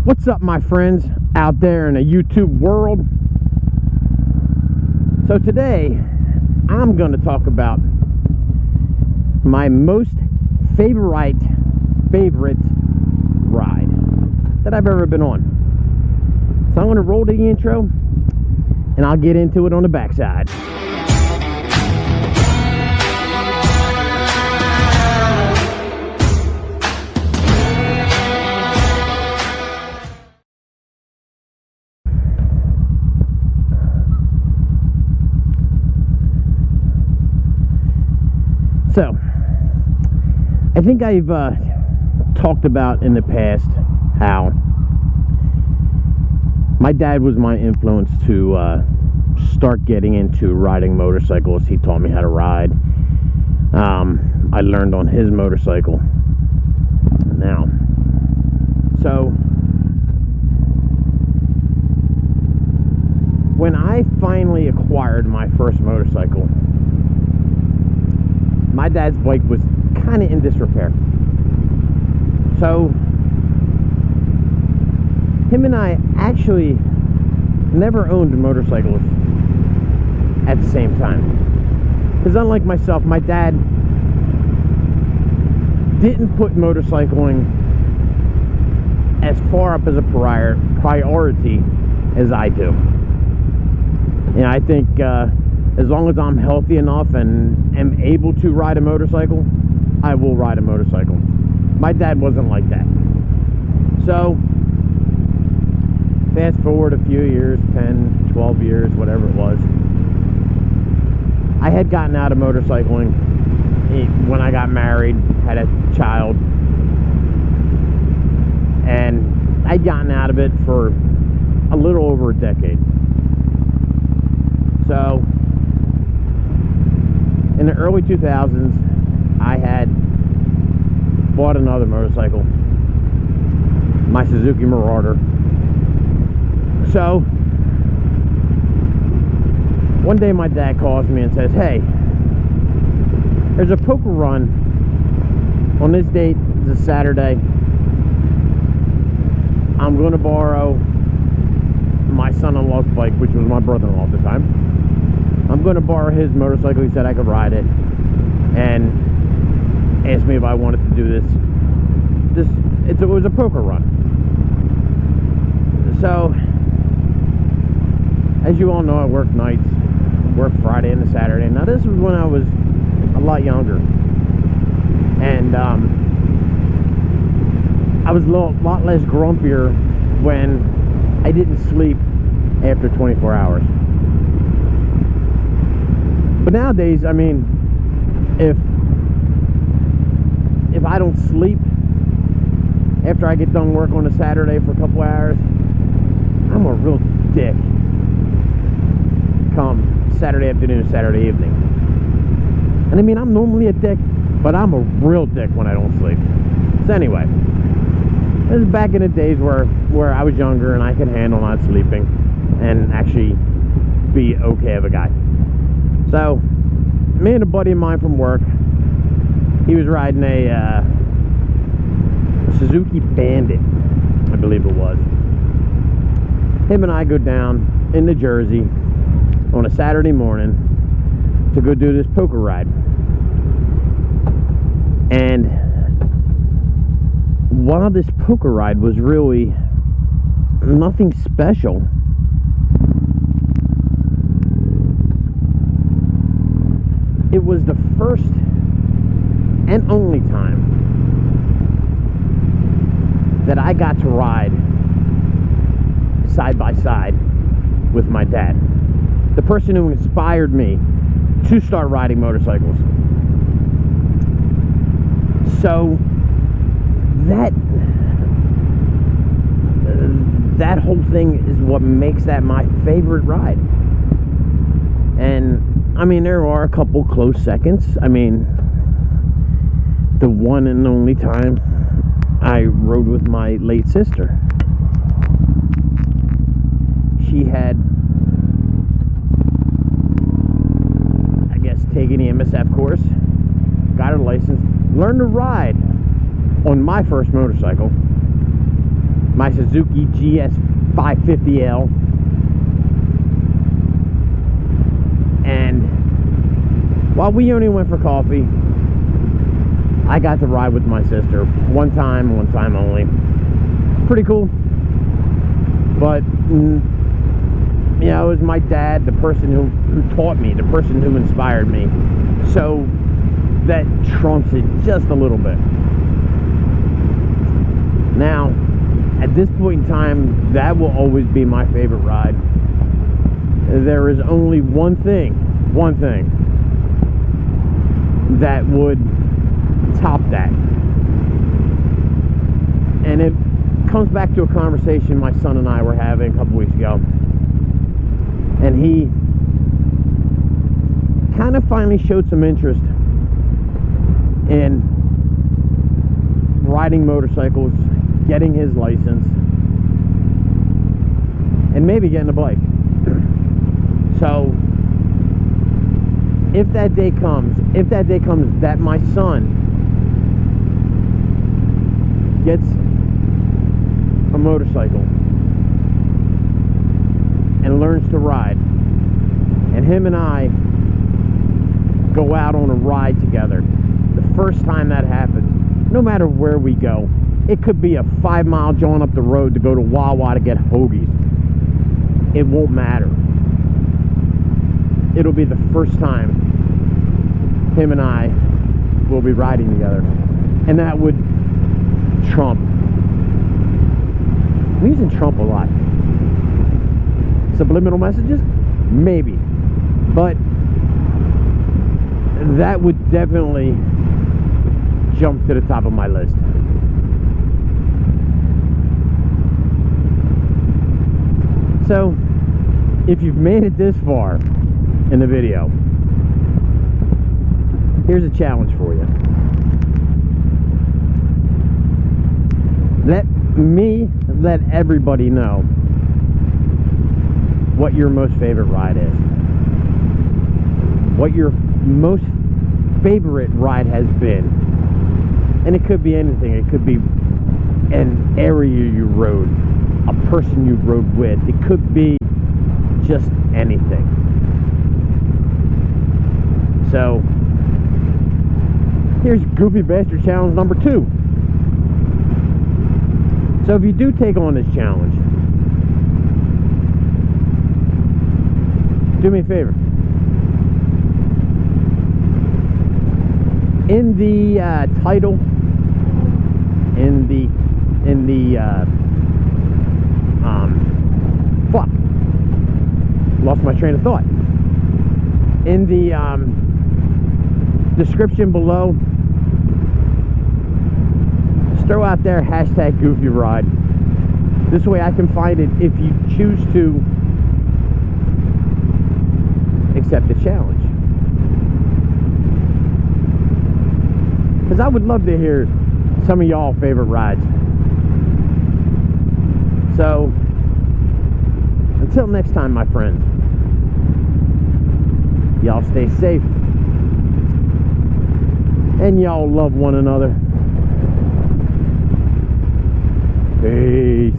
What's up, my friends out there in the YouTube world? So today I'm going to talk about my most favorite ride that I've ever been on. So I'm going to roll the intro and I'll get into it on the backside. So, I think I've talked about in the past how my dad was my influence to start getting into riding motorcycles. He taught me how to ride. I learned on his motorcycle. Now, so when I finally acquired my first motorcycle, my dad's bike was kind of in disrepair. So him and I actually never owned motorcycles at the same time. Because unlike myself, my dad didn't put motorcycling as far up as a priority as I do. And I think as long as I'm healthy enough and am able to ride a motorcycle, I will ride a motorcycle. My dad wasn't like that. So, fast forward a few years, 10, 12 years, whatever it was. I had gotten out of motorcycling when I got married, had a child. And I'd gotten out of it for a little over a decade. So, in the early 2000s, I had bought another motorcycle, my Suzuki Marauder. So, one day my dad calls me and says, "Hey, there's a poker run on this date, it's a Saturday. I'm going to borrow my son-in-law's bike," which was my brother-in-law at the time. "I'm going to borrow his motorcycle." He said I could ride it, and asked me if I wanted to do this. It was a poker run. So, as you all know, I work nights, work Friday and Saturday. Now, this was when I was a lot younger, and I was a lot less grumpier when I didn't sleep after 24 hours. But nowadays, I mean, if I don't sleep after I get done work on a Saturday for a couple hours, I'm a real dick come Saturday afternoon, Saturday evening. And I mean, I'm normally a dick, but I'm a real dick when I don't sleep. So anyway, this is back in the days where I was younger and I could handle not sleeping and actually be okay of a guy. So, me and a buddy of mine from work, he was riding a Suzuki Bandit, I believe it was. Him and I go down in New Jersey on a Saturday morning to go do this poker ride. And while this poker ride was really nothing special, it was the first and only time that I got to ride side by side with my dad, the person who inspired me to start riding motorcycles. So that whole thing is what makes that my favorite ride. And I mean, there are a couple close seconds. I mean, the one and only time I rode with my late sister. She had, I guess, taken the MSF course, got her license, learned to ride on my first motorcycle, my Suzuki GS 550L. And while we only went for coffee, I got to ride with my sister one time only. It's pretty cool. But you know, it was my dad, the person who taught me, the person who inspired me. So that trumps it just a little bit. Now, at this point in time, that will always be my favorite ride. There is only one thing that would top that. And it comes back to a conversation my son and I were having a couple weeks ago. And he kind of finally showed some interest in riding motorcycles, getting his license, and maybe getting a bike. So if that day comes that my son gets a motorcycle and learns to ride, and him and I go out on a ride together, the first time that happens, no matter where we go, it could be a 5-mile jaunt up the road to go to Wawa to get hoagies, it won't matter. It'll be the first time him and I will be riding together, and that would trump. I'm using trump a lot. Subliminal messages? Maybe. But that would definitely jump to the top of my list. So, if you've made it this far in the video, here's a challenge for you. Let everybody know what your most favorite ride is. What your most favorite ride has been. And it could be anything. It could be an area you rode, a person you rode with. It could be just anything. So, here's Goofy Bastard Challenge number 2. So if you do take on this challenge, do me a favor. In the title, lost my train of thought. In the description below, just throw out there hashtag Goofy Ride. This way I can find it if you choose to accept the challenge. Because I would love to hear some of y'all favorite rides. So, until next time, my friends, y'all stay safe, and y'all love one another. Peace.